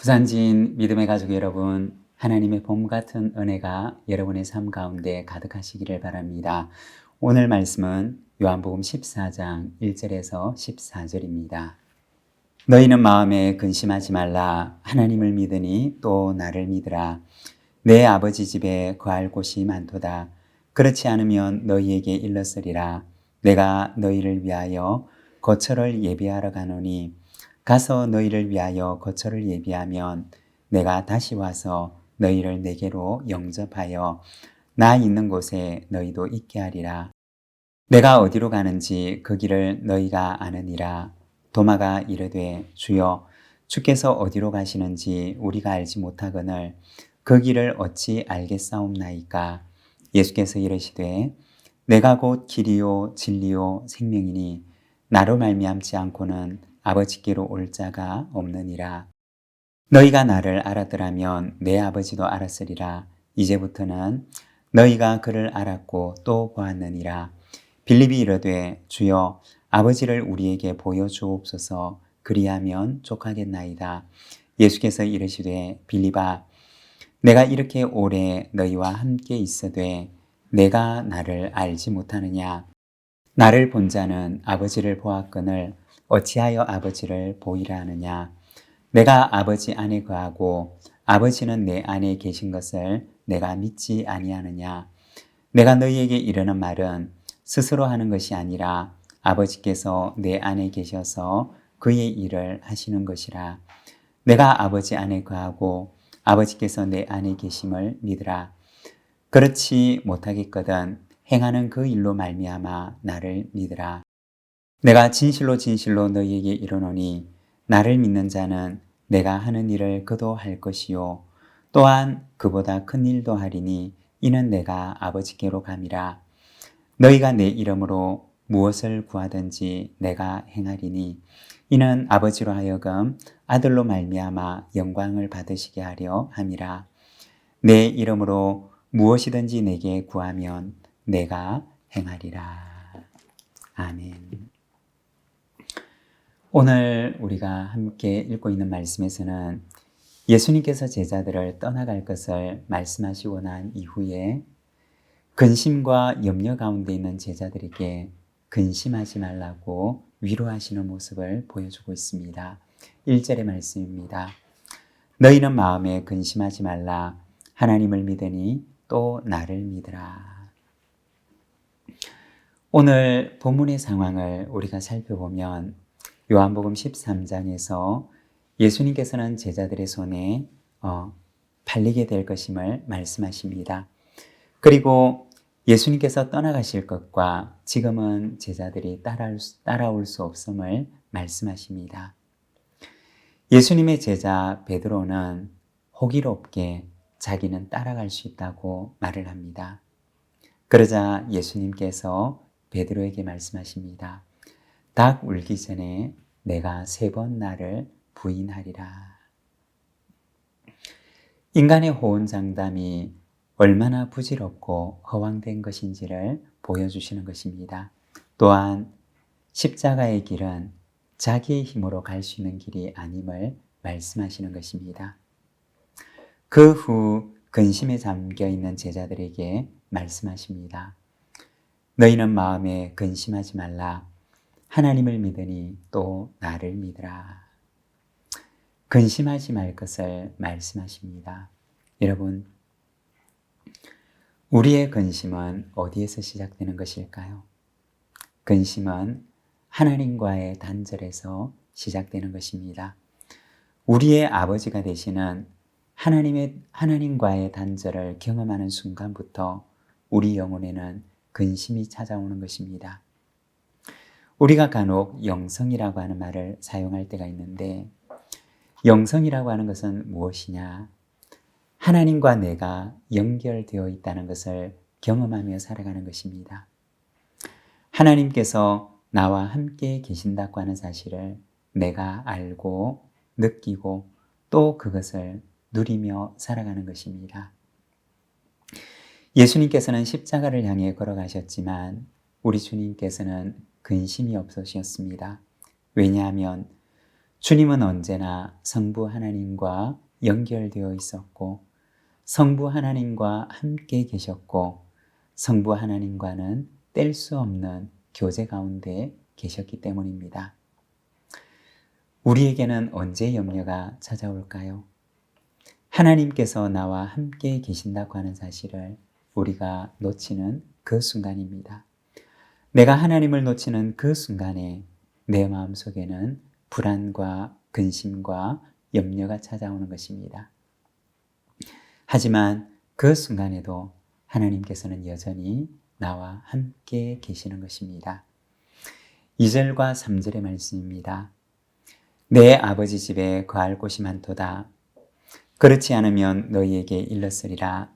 부산지인 믿음의 가족 여러분, 하나님의 봄 같은 은혜가 여러분의 삶 가운데 가득하시기를 바랍니다. 오늘 말씀은 요한복음 14장 1절에서 14절입니다. 너희는 마음에 근심하지 말라. 하나님을 믿으니 또 나를 믿으라. 내 아버지 집에 거할 곳이 많도다. 그렇지 않으면 너희에게 일렀으리라. 내가 너희를 위하여 거처를 예비하러 가노니 가서 너희를 위하여 거처를 예비하면 내가 다시 와서 너희를 내게로 영접하여 나 있는 곳에 너희도 있게 하리라. 내가 어디로 가는지 그 길을 너희가 아느니라. 도마가 이르되 주여 주께서 어디로 가시는지 우리가 알지 못하거늘 그 길을 어찌 알겠사옵나이까. 예수께서 이르시되 내가 곧 길이요 진리요 생명이니 나로 말미암지 않고는 아버지께로 올 자가 없느니라. 너희가 나를 알았더라면 내 아버지도 알았으리라. 이제부터는 너희가 그를 알았고 또 보았느니라. 빌립이 이르되 주여 아버지를 우리에게 보여주옵소서. 그리하면 족하겠나이다. 예수께서 이르시되 빌립아 내가 이렇게 오래 너희와 함께 있어되 내가 나를 알지 못하느냐. 나를 본 자는 아버지를 보았거늘 어찌하여 아버지를 보이라 하느냐. 내가 아버지 안에 거하고 아버지는 내 안에 계신 것을 내가 믿지 아니하느냐. 내가 너희에게 이르는 말은 스스로 하는 것이 아니라 아버지께서 내 안에 계셔서 그의 일을 하시는 것이라. 내가 아버지 안에 거하고 아버지께서 내 안에 계심을 믿으라. 그렇지 못하겠거든 행하는 그 일로 말미암아 나를 믿으라. 내가 진실로 진실로 너희에게 이르노니 나를 믿는 자는 내가 하는 일을 그도 할 것이요 또한 그보다 큰 일도 하리니 이는 내가 아버지께로 감이라. 너희가 내 이름으로 무엇을 구하든지 내가 행하리니 이는 아버지로 하여금 아들로 말미암아 영광을 받으시게 하려 함이라. 내 이름으로 무엇이든지 내게 구하면 내가 행하리라. 아멘. 오늘 우리가 함께 읽고 있는 말씀에서는 예수님께서 제자들을 떠나갈 것을 말씀하시고 난 이후에 근심과 염려 가운데 있는 제자들에게 근심하지 말라고 위로하시는 모습을 보여주고 있습니다. 1절의 말씀입니다. 너희는 마음에 근심하지 말라. 하나님을 믿으니 또 나를 믿으라. 오늘 본문의 상황을 우리가 살펴보면 요한복음 13장에서 예수님께서는 제자들의 손에 팔리게 될 것임을 말씀하십니다. 그리고 예수님께서 떠나가실 것과 지금은 제자들이 따라올 수 없음을 말씀하십니다. 예수님의 제자 베드로는 호기롭게 자기는 따라갈 수 있다고 말을 합니다. 그러자 예수님께서 베드로에게 말씀하십니다. 닭 울기 전에 내가 3번 나를 부인하리라. 인간의 호언장담이 얼마나 부질없고 허황된 것인지를 보여주시는 것입니다. 또한 십자가의 길은 자기의 힘으로 갈 수 있는 길이 아님을 말씀하시는 것입니다. 그 후 근심에 잠겨 있는 제자들에게 말씀하십니다. 너희는 마음에 근심하지 말라. 하나님을 믿으니 또 나를 믿으라. 근심하지 말 것을 말씀하십니다. 여러분, 우리의 근심은 어디에서 시작되는 것일까요? 근심은 하나님과의 단절에서 시작되는 것입니다. 우리의 아버지가 되시는 하나님과의 단절을 경험하는 순간부터 우리 영혼에는 근심이 찾아오는 것입니다. 우리가 간혹 영성이라고 하는 말을 사용할 때가 있는데 영성이라고 하는 것은 무엇이냐? 하나님과 내가 연결되어 있다는 것을 경험하며 살아가는 것입니다. 하나님께서 나와 함께 계신다고 하는 사실을 내가 알고 느끼고 또 그것을 누리며 살아가는 것입니다. 예수님께서는 십자가를 향해 걸어가셨지만 우리 주님께서는 근심이 없으셨습니다. 왜냐하면 주님은 언제나 성부 하나님과 연결되어 있었고 성부 하나님과 함께 계셨고 성부 하나님과는 뗄 수 없는 교제 가운데 계셨기 때문입니다. 우리에게는 언제 염려가 찾아올까요? 하나님께서 나와 함께 계신다고 하는 사실을 우리가 놓치는 그 순간입니다. 내가 하나님을 놓치는 그 순간에 내 마음속에는 불안과 근심과 염려가 찾아오는 것입니다. 하지만 그 순간에도 하나님께서는 여전히 나와 함께 계시는 것입니다. 2절과 3절의 말씀입니다. 내 아버지 집에 거할 곳이 많도다. 그렇지 않으면 너희에게 일렀으리라.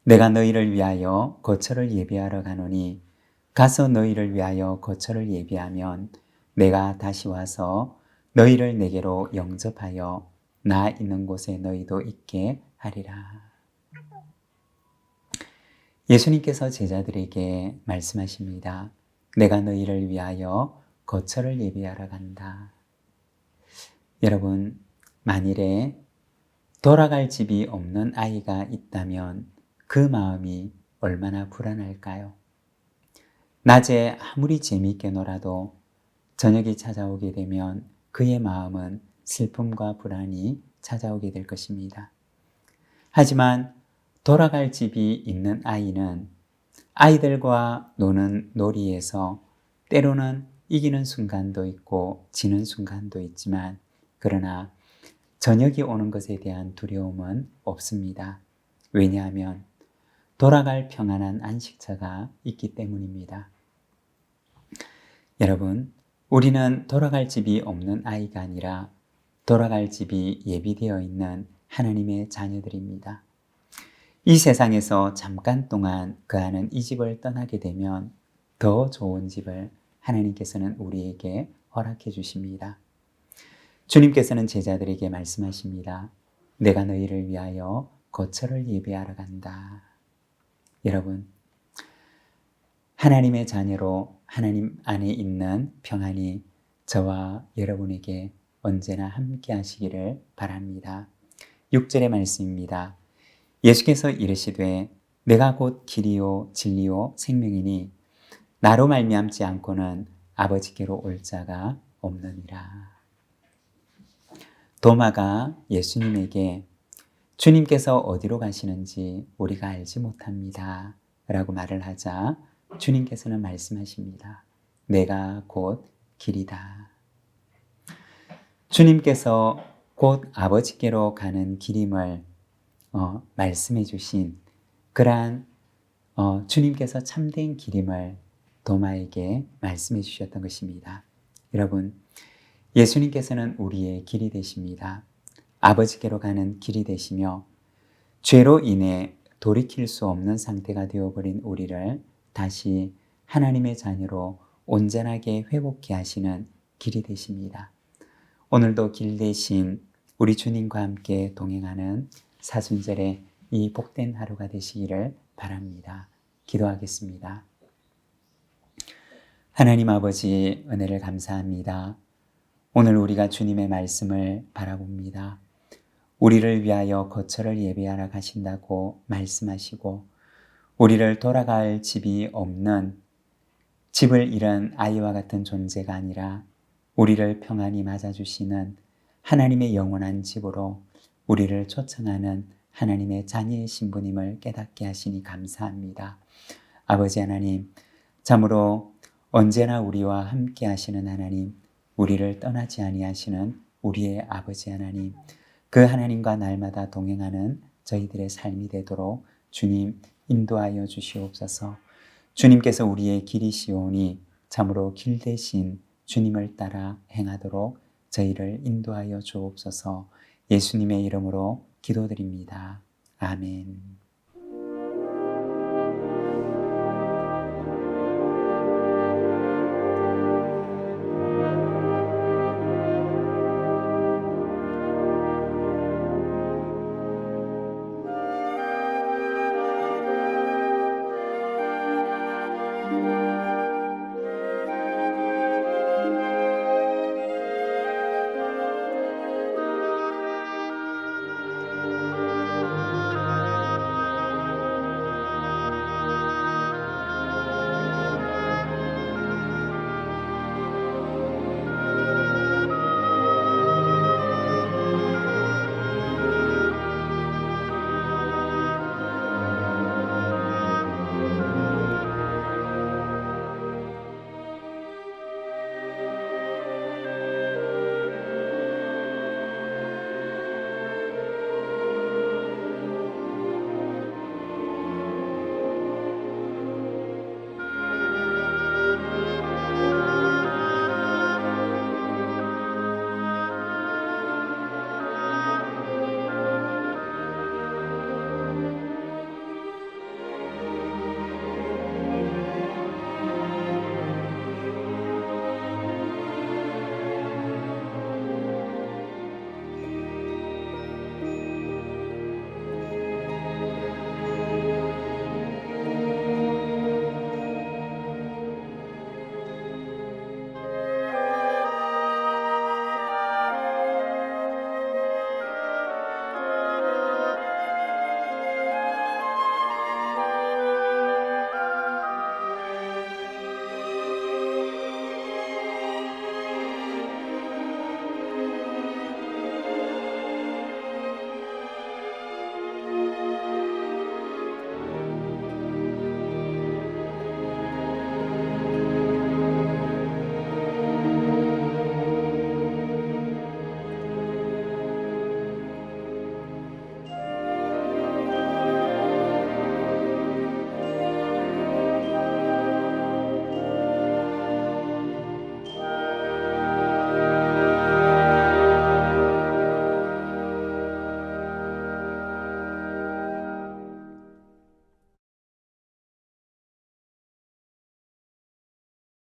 내가 너희를 위하여 거처를 예비하러 가노니 가서 너희를 위하여 거처를 예비하면 내가 다시 와서 너희를 내게로 영접하여 나 있는 곳에 너희도 있게 하리라. 예수님께서 제자들에게 말씀하십니다. 내가 너희를 위하여 거처를 예비하러 간다. 여러분, 만일에 돌아갈 집이 없는 아이가 있다면 그 마음이 얼마나 불안할까요? 낮에 아무리 재미있게 놀아도 저녁이 찾아오게 되면 그의 마음은 슬픔과 불안이 찾아오게 될 것입니다. 하지만 돌아갈 집이 있는 아이는 아이들과 노는 놀이에서 때로는 이기는 순간도 있고 지는 순간도 있지만 그러나 저녁이 오는 것에 대한 두려움은 없습니다. 왜냐하면 돌아갈 평안한 안식처가 있기 때문입니다. 여러분, 우리는 돌아갈 집이 없는 아이가 아니라 돌아갈 집이 예비되어 있는 하나님의 자녀들입니다. 이 세상에서 잠깐 동안 거하는 이 집을 떠나게 되면 더 좋은 집을 하나님께서는 우리에게 허락해 주십니다. 주님께서는 제자들에게 말씀하십니다. 내가 너희를 위하여 거처를 예비하러 간다. 여러분, 하나님의 자녀로 하나님 안에 있는 평안이 저와 여러분에게 언제나 함께 하시기를 바랍니다. 6절의 말씀입니다. 예수께서 이르시되 내가 곧 길이요 진리요 생명이니 나로 말미암지 않고는 아버지께로 올 자가 없느니라. 도마가 예수님에게 주님께서 어디로 가시는지 우리가 알지 못합니다 라고 말을 하자 주님께서는 말씀하십니다. 내가 곧 길이다. 주님께서 곧 아버지께로 가는 길임을 말씀해 주신 그러한 주님께서 참된 길임을 도마에게 말씀해 주셨던 것입니다. 여러분, 예수님께서는 우리의 길이 되십니다. 아버지께로 가는 길이 되시며 죄로 인해 돌이킬 수 없는 상태가 되어버린 우리를 다시 하나님의 자녀로 온전하게 회복케 하시는 길이 되십니다. 오늘도 길 대신 우리 주님과 함께 동행하는 사순절의 이 복된 하루가 되시기를 바랍니다. 기도하겠습니다. 하나님 아버지, 은혜를 감사합니다. 오늘 우리가 주님의 말씀을 바라봅니다. 우리를 위하여 거처를 예비하러 가신다고 말씀하시고 우리를 돌아갈 집이 없는 집을 잃은 아이와 같은 존재가 아니라 우리를 평안히 맞아주시는 하나님의 영원한 집으로 우리를 초청하는 하나님의 자녀의 신분임을 깨닫게 하시니 감사합니다. 아버지 하나님, 참으로 언제나 우리와 함께 하시는 하나님, 우리를 떠나지 아니하시는 우리의 아버지 하나님, 그 하나님과 날마다 동행하는 저희들의 삶이 되도록 주님 인도하여 주시옵소서. 주님께서 우리의 길이시오니 참으로 길 대신 주님을 따라 행하도록 저희를 인도하여 주옵소서. 예수님의 이름으로 기도드립니다. 아멘.